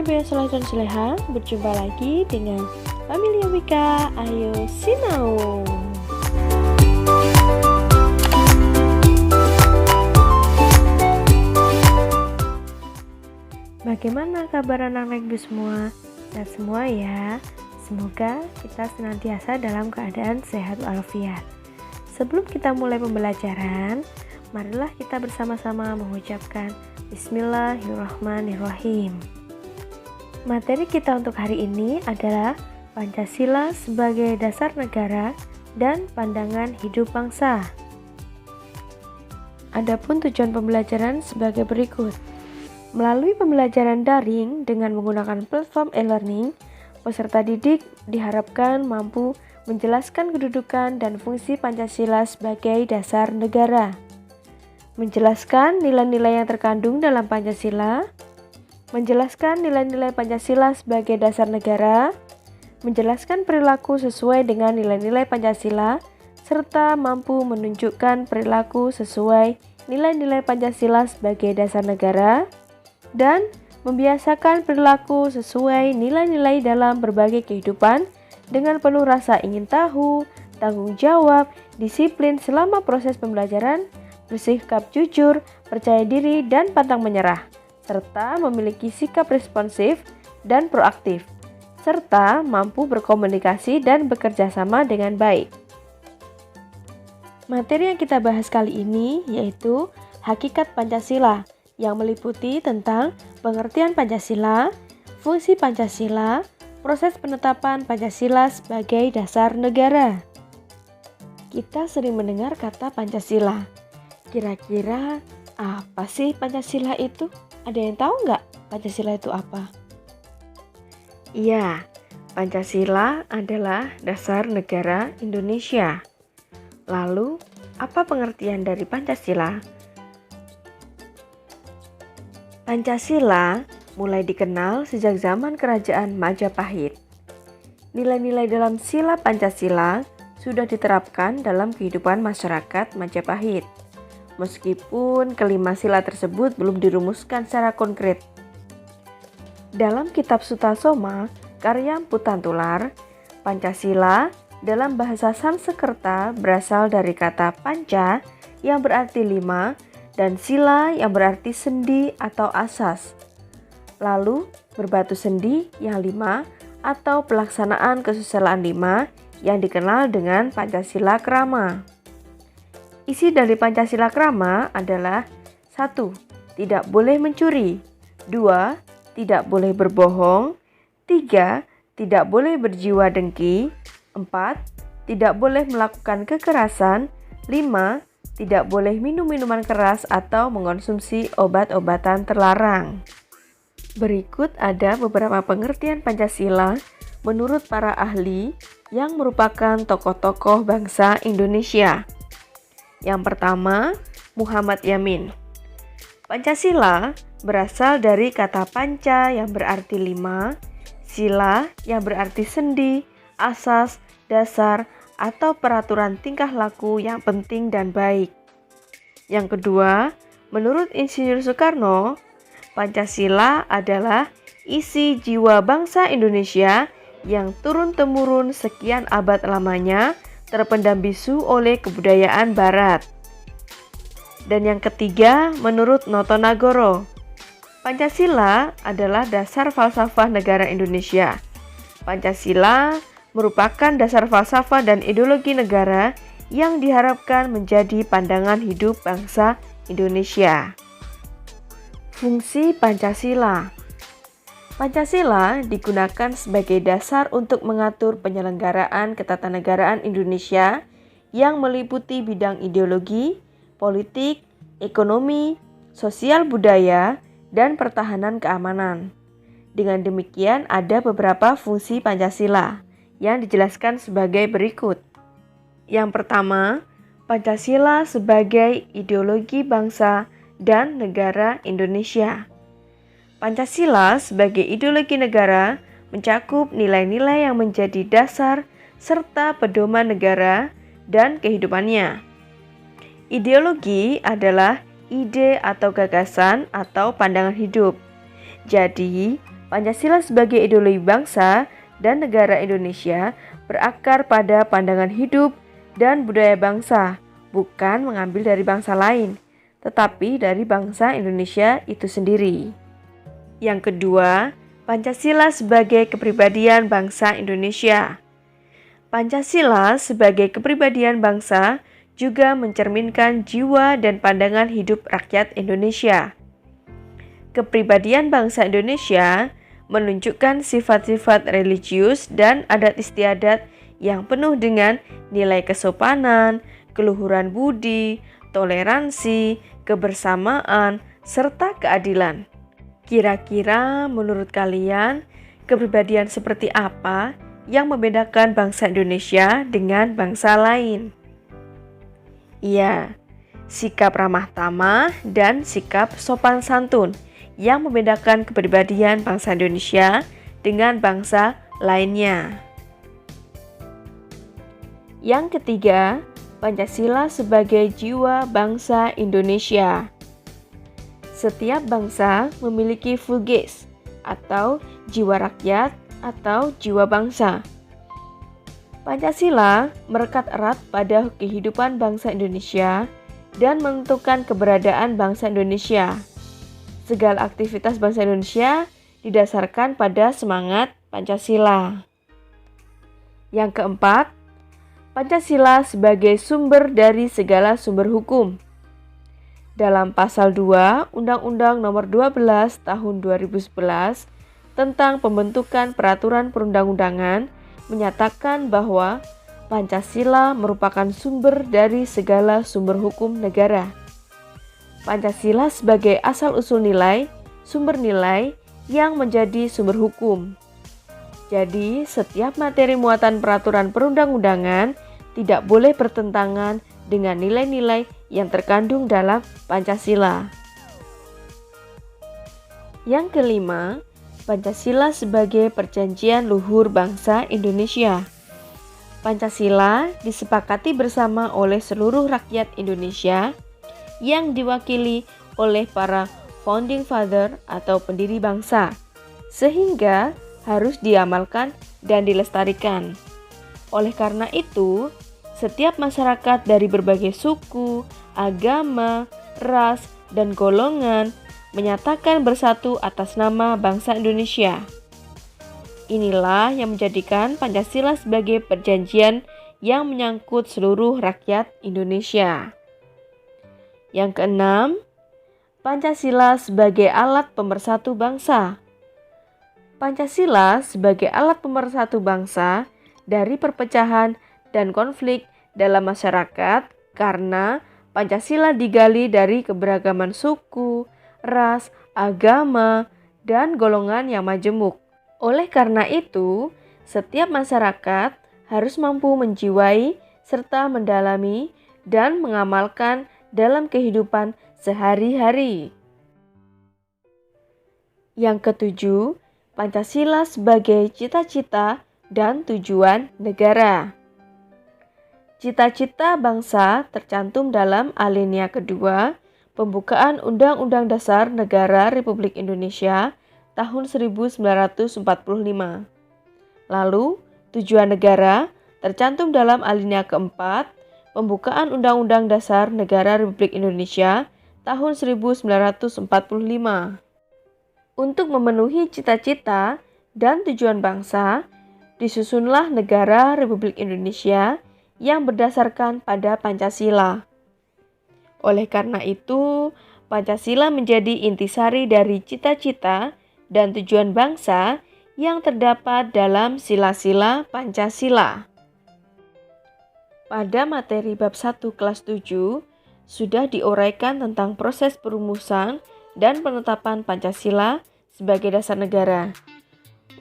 Nibaya Soleh dan Soleha, berjumpa lagi dengan Familia Wika. Ayo sinau. Bagaimana kabar anak-anak ibu semua? Sehat semua ya. Semoga kita senantiasa dalam keadaan sehat walafiat. Sebelum kita mulai pembelajaran, marilah kita bersama-sama mengucapkan Bismillahirrahmanirrahim. Materi kita untuk hari ini adalah Pancasila sebagai dasar negara dan pandangan hidup bangsa. Adapun tujuan pembelajaran sebagai berikut. Melalui pembelajaran daring dengan menggunakan platform e-learning, peserta didik diharapkan mampu menjelaskan kedudukan dan fungsi Pancasila sebagai dasar negara, menjelaskan nilai-nilai yang terkandung dalam Pancasila, menjelaskan nilai-nilai Pancasila sebagai dasar negara, menjelaskan perilaku sesuai dengan nilai-nilai Pancasila, serta mampu menunjukkan perilaku sesuai nilai-nilai Pancasila sebagai dasar negara, dan membiasakan perilaku sesuai nilai-nilai dalam berbagai kehidupan dengan penuh rasa ingin tahu, tanggung jawab, disiplin selama proses pembelajaran, bersikap jujur, percaya diri, dan pantang menyerah, serta memiliki sikap responsif dan proaktif, serta mampu berkomunikasi dan bekerja sama dengan baik. Materi yang kita bahas kali ini yaitu Hakikat Pancasila, yang meliputi tentang pengertian Pancasila, fungsi Pancasila, proses penetapan Pancasila sebagai dasar negara. Kita sering mendengar kata Pancasila. Kira-kira apa sih Pancasila itu? Ada yang tahu nggak Pancasila itu apa? Iya, Pancasila adalah dasar negara Indonesia. Lalu, apa pengertian dari Pancasila? Pancasila mulai dikenal sejak zaman Kerajaan Majapahit. Nilai-nilai dalam sila Pancasila sudah diterapkan dalam kehidupan masyarakat Majapahit, meskipun kelima sila tersebut belum dirumuskan secara konkret. Dalam kitab Sutasoma, karya Empu Tantular, Pancasila dalam bahasa Sanskerta berasal dari kata panca yang berarti lima dan sila yang berarti sendi atau asas. Lalu berbatu sendi yang lima atau pelaksanaan kesusilaan lima yang dikenal dengan Pancasila Krama. Isi dari Pancasila Krama adalah 1. Tidak boleh mencuri, 2. Tidak boleh berbohong, 3. Tidak boleh berjiwa dengki, 4. Tidak boleh melakukan kekerasan, 5. Tidak boleh minum minuman keras atau mengonsumsi obat-obatan terlarang. Berikut ada beberapa pengertian Pancasila menurut para ahli yang merupakan tokoh-tokoh bangsa Indonesia. Yang pertama, Muhammad Yamin. Pancasila berasal dari kata panca yang berarti lima, sila yang berarti sendi, asas, dasar, atau peraturan tingkah laku yang penting dan baik. Yang kedua, menurut Insinyur Soekarno, Pancasila adalah isi jiwa bangsa Indonesia yang turun-temurun sekian abad lamanya terpendam bisu oleh kebudayaan Barat. Dan yang ketiga, menurut Noto Nagoro, Pancasila adalah dasar falsafah negara Indonesia. Pancasila merupakan dasar falsafah dan ideologi negara yang diharapkan menjadi pandangan hidup bangsa Indonesia. Fungsi Pancasila. Pancasila digunakan sebagai dasar untuk mengatur penyelenggaraan ketatanegaraan Indonesia yang meliputi bidang ideologi, politik, ekonomi, sosial budaya, dan pertahanan keamanan. Dengan demikian ada beberapa fungsi Pancasila yang dijelaskan sebagai berikut. Yang pertama, Pancasila sebagai ideologi bangsa dan negara Indonesia. Pancasila sebagai ideologi negara mencakup nilai-nilai yang menjadi dasar serta pedoman negara dan kehidupannya. Ideologi adalah ide atau gagasan atau pandangan hidup. Jadi, Pancasila sebagai ideologi bangsa dan negara Indonesia berakar pada pandangan hidup dan budaya bangsa, bukan mengambil dari bangsa lain, tetapi dari bangsa Indonesia itu sendiri. Yang kedua, Pancasila sebagai kepribadian bangsa Indonesia. Pancasila sebagai kepribadian bangsa juga mencerminkan jiwa dan pandangan hidup rakyat Indonesia. Kepribadian bangsa Indonesia menunjukkan sifat-sifat religius dan adat istiadat yang penuh dengan nilai kesopanan, keluhuran budi, toleransi, kebersamaan, serta keadilan. Kira-kira menurut kalian, kepribadian seperti apa yang membedakan bangsa Indonesia dengan bangsa lain? Iya, sikap ramah tamah dan sikap sopan santun yang membedakan kepribadian bangsa Indonesia dengan bangsa lainnya. Yang ketiga, Pancasila sebagai jiwa bangsa Indonesia. Setiap bangsa memiliki vulgis atau jiwa rakyat atau jiwa bangsa. Pancasila merekat erat pada kehidupan bangsa Indonesia dan menentukan keberadaan bangsa Indonesia. Segala aktivitas bangsa Indonesia didasarkan pada semangat Pancasila. Yang keempat, Pancasila sebagai sumber dari segala sumber hukum. Dalam pasal 2 Undang-Undang Nomor 12 Tahun 2011 tentang pembentukan peraturan perundang-undangan menyatakan bahwa Pancasila merupakan sumber dari segala sumber hukum negara. Pancasila sebagai asal-usul nilai, sumber nilai yang menjadi sumber hukum. Jadi, setiap materi muatan peraturan perundang-undangan tidak boleh bertentangan dengan nilai-nilai yang terkandung dalam Pancasila. Yang kelima, Pancasila sebagai perjanjian luhur bangsa Indonesia. Pancasila disepakati bersama oleh seluruh rakyat Indonesia yang diwakili oleh para founding father atau pendiri bangsa, sehingga harus diamalkan dan dilestarikan. Oleh karena itu, setiap masyarakat dari berbagai suku, agama, ras, dan golongan menyatakan bersatu atas nama bangsa Indonesia. Inilah yang menjadikan Pancasila sebagai perjanjian yang menyangkut seluruh rakyat Indonesia. Yang keenam, Pancasila sebagai alat pemersatu bangsa. Pancasila sebagai alat pemersatu bangsa dari perpecahan dan konflik dalam masyarakat karena Pancasila digali dari keberagaman suku, ras, agama, dan golongan yang majemuk. Oleh karena itu, setiap masyarakat harus mampu menjiwai serta mendalami dan mengamalkan dalam kehidupan sehari-hari. Yang ketujuh, Pancasila sebagai cita-cita dan tujuan negara. Cita-cita bangsa tercantum dalam alinea kedua pembukaan Undang-Undang Dasar Negara Republik Indonesia tahun 1945. Lalu, tujuan negara tercantum dalam alinea keempat pembukaan Undang-Undang Dasar Negara Republik Indonesia tahun 1945. Untuk memenuhi cita-cita dan tujuan bangsa, disusunlah negara Republik Indonesia yang berdasarkan pada Pancasila. Oleh karena itu, Pancasila menjadi intisari dari cita-cita dan tujuan bangsa yang terdapat dalam sila-sila Pancasila. Pada materi bab 1 kelas 7 sudah diuraikan tentang proses perumusan dan penetapan Pancasila sebagai dasar negara.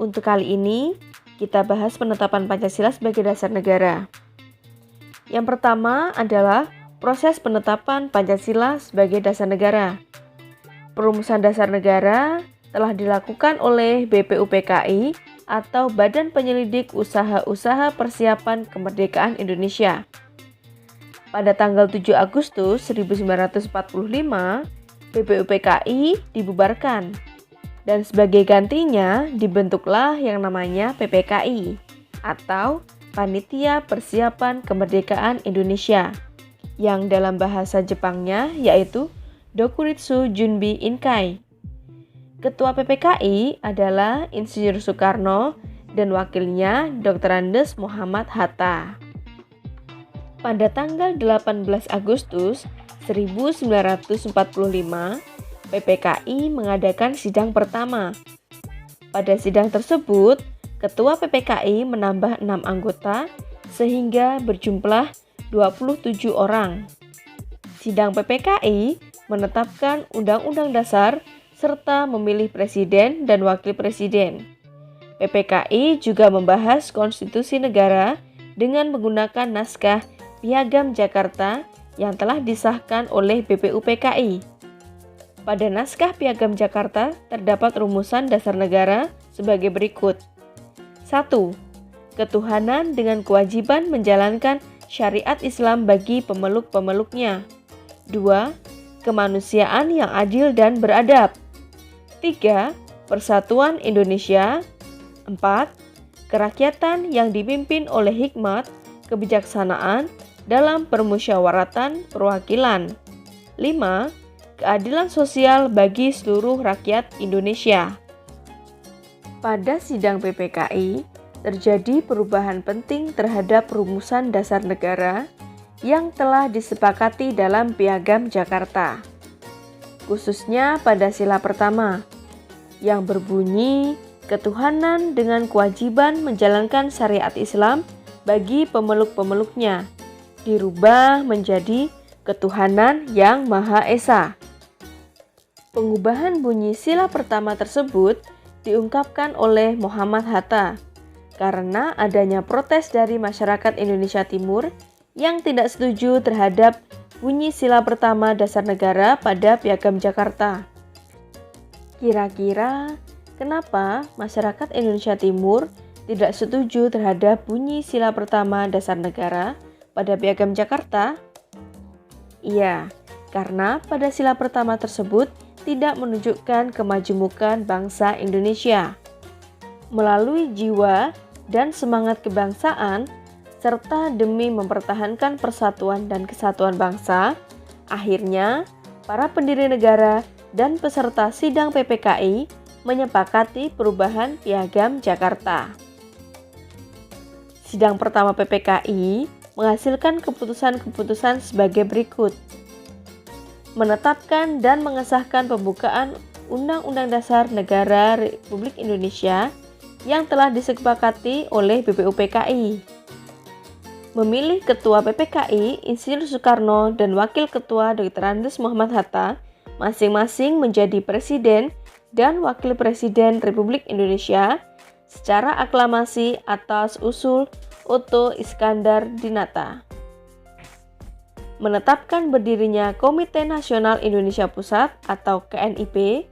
Untuk kali ini, kita bahas penetapan Pancasila sebagai dasar negara. Yang pertama adalah proses penetapan Pancasila sebagai dasar negara. Perumusan dasar negara telah dilakukan oleh BPUPKI atau Badan Penyelidik Usaha-Usaha Persiapan Kemerdekaan Indonesia. Pada tanggal 7 Agustus 1945, BPUPKI dibubarkan. Dan sebagai gantinya dibentuklah yang namanya PPKI atau Panitia Persiapan Kemerdekaan Indonesia, yang dalam bahasa Jepangnya yaitu Dokuritsu Junbi Inkai. Ketua PPKI adalah Insinyur Soekarno dan wakilnya Dr. Andes Muhammad Hatta. Pada tanggal 18 Agustus 1945, PPKI mengadakan sidang pertama. Pada sidang tersebut, Ketua PPKI menambah 6 anggota sehingga berjumlah 27 orang. Sidang PPKI menetapkan Undang-Undang Dasar serta memilih presiden dan wakil presiden. PPKI juga membahas konstitusi negara dengan menggunakan naskah Piagam Jakarta yang telah disahkan oleh BPUPKI. Pada naskah Piagam Jakarta terdapat rumusan dasar negara sebagai berikut. 1. Ketuhanan dengan kewajiban menjalankan syariat Islam bagi pemeluk-pemeluknya. 2. Kemanusiaan yang adil dan beradab. 3. Persatuan Indonesia. 4. Kerakyatan yang dipimpin oleh hikmat, kebijaksanaan dalam permusyawaratan perwakilan. 5. Keadilan sosial bagi seluruh rakyat Indonesia. Pada sidang PPKI, terjadi perubahan penting terhadap rumusan dasar negara yang telah disepakati dalam Piagam Jakarta, khususnya pada sila pertama, yang berbunyi ketuhanan dengan kewajiban menjalankan syariat Islam bagi pemeluk-pemeluknya, dirubah menjadi ketuhanan yang Maha Esa. Pengubahan bunyi sila pertama tersebut diungkapkan oleh Muhammad Hatta karena adanya protes dari masyarakat Indonesia Timur yang tidak setuju terhadap bunyi sila pertama dasar negara pada Piagam Jakarta. Kira-kira kenapa masyarakat Indonesia Timur tidak setuju terhadap bunyi sila pertama dasar negara pada Piagam Jakarta? Iya, karena pada sila pertama tersebut tidak menunjukkan kemajemukan bangsa Indonesia. Melalui jiwa dan semangat kebangsaan, serta demi mempertahankan persatuan dan kesatuan bangsa, akhirnya para pendiri negara dan peserta sidang PPKI menyepakati perubahan Piagam Jakarta. Sidang pertama PPKI menghasilkan keputusan-keputusan sebagai berikut. Menetapkan dan mengesahkan pembukaan Undang-Undang Dasar Negara Republik Indonesia yang telah disepakati oleh BPUPKI. Memilih Ketua PPKI Insinyur Soekarno dan Wakil Ketua Dr. Andes Muhammad Hatta masing-masing menjadi Presiden dan Wakil Presiden Republik Indonesia secara aklamasi atas usul Otto Iskandar Dinata. Menetapkan berdirinya Komite Nasional Indonesia Pusat atau KNIP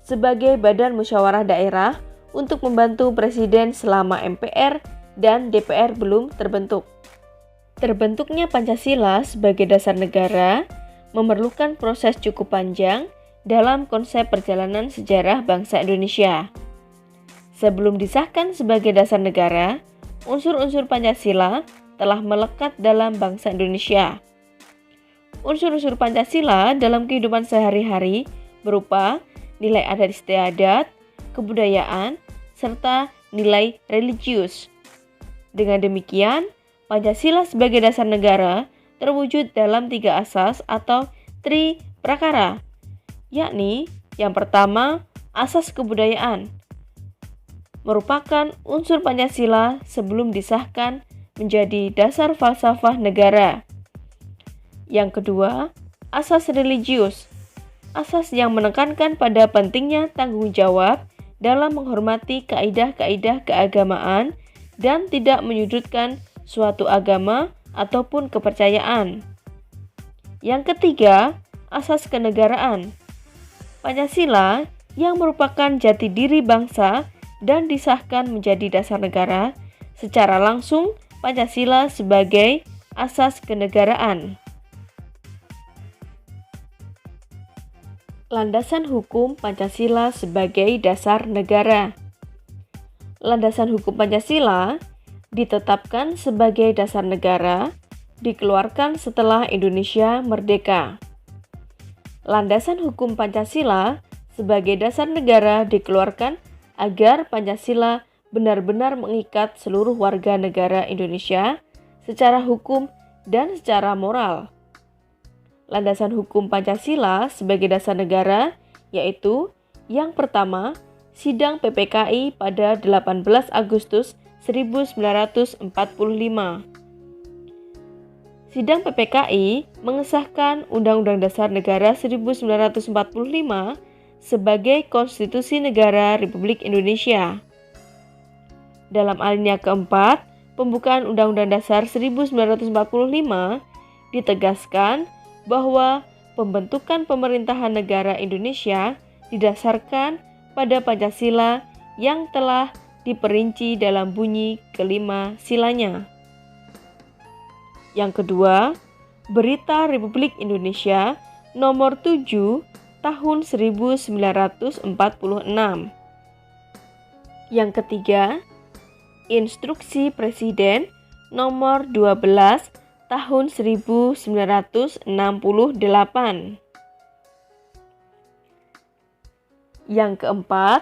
sebagai badan musyawarah daerah untuk membantu Presiden selama MPR dan DPR belum terbentuk. Terbentuknya Pancasila sebagai dasar negara memerlukan proses cukup panjang dalam konsep perjalanan sejarah bangsa Indonesia. Sebelum disahkan sebagai dasar negara, unsur-unsur Pancasila telah melekat dalam bangsa Indonesia. Unsur-unsur Pancasila dalam kehidupan sehari-hari berupa nilai adat istiadat, kebudayaan, serta nilai religius. Dengan demikian, Pancasila sebagai dasar negara terwujud dalam 3 asas atau tri prakara, yakni yang pertama, asas kebudayaan, merupakan unsur Pancasila sebelum disahkan menjadi dasar falsafah negara. Yang kedua, asas religius, asas yang menekankan pada pentingnya tanggung jawab dalam menghormati kaidah-kaidah keagamaan dan tidak menyudutkan suatu agama ataupun kepercayaan. Yang ketiga, asas kenegaraan. Pancasila yang merupakan jati diri bangsa dan disahkan menjadi dasar negara, secara langsung Pancasila sebagai asas kenegaraan. Landasan hukum Pancasila sebagai dasar negara. Landasan hukum Pancasila ditetapkan sebagai dasar negara, dikeluarkan setelah Indonesia merdeka. Landasan hukum Pancasila sebagai dasar negara dikeluarkan agar Pancasila benar-benar mengikat seluruh warga negara Indonesia secara hukum dan secara moral. Landasan hukum Pancasila sebagai dasar negara yaitu yang pertama, Sidang PPKI pada 18 Agustus 1945. Sidang PPKI mengesahkan Undang-Undang Dasar Negara 1945 sebagai Konstitusi Negara Republik Indonesia. Dalam alinea keempat, pembukaan Undang-Undang Dasar 1945 ditegaskan bahwa pembentukan pemerintahan negara Indonesia didasarkan pada Pancasila yang telah diperinci dalam bunyi kelima silanya. Yang kedua, Berita Republik Indonesia nomor 7 tahun 1946. Yang ketiga, Instruksi Presiden nomor 12 tahun 1968. Yang keempat,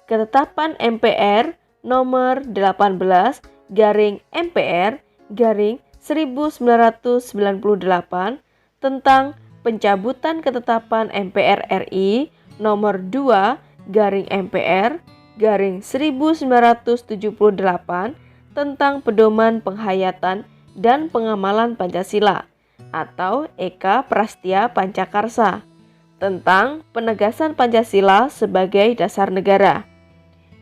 Ketetapan MPR nomor 18/MPR/1998 tentang pencabutan ketetapan MPR RI nomor 2/MPR/1978 tentang pedoman penghayatan dan pengamalan Pancasila atau Eka Prastya Pancakarsa tentang penegasan Pancasila sebagai dasar negara.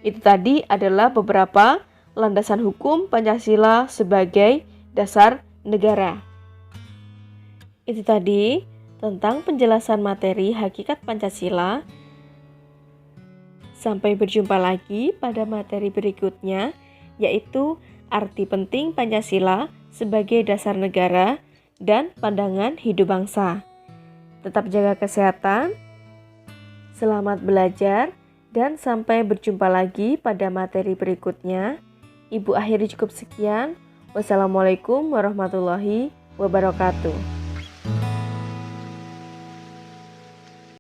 Itu tadi adalah beberapa landasan hukum Pancasila sebagai dasar negara. Itu tadi tentang penjelasan materi hakikat Pancasila. Sampai berjumpa lagi pada materi berikutnya, yaitu arti penting Pancasila sebagai dasar negara dan pandangan hidup bangsa. Tetap jaga kesehatan, selamat belajar, dan sampai berjumpa lagi pada materi berikutnya. Ibu akhiri cukup sekian. Wassalamualaikum warahmatullahi wabarakatuh.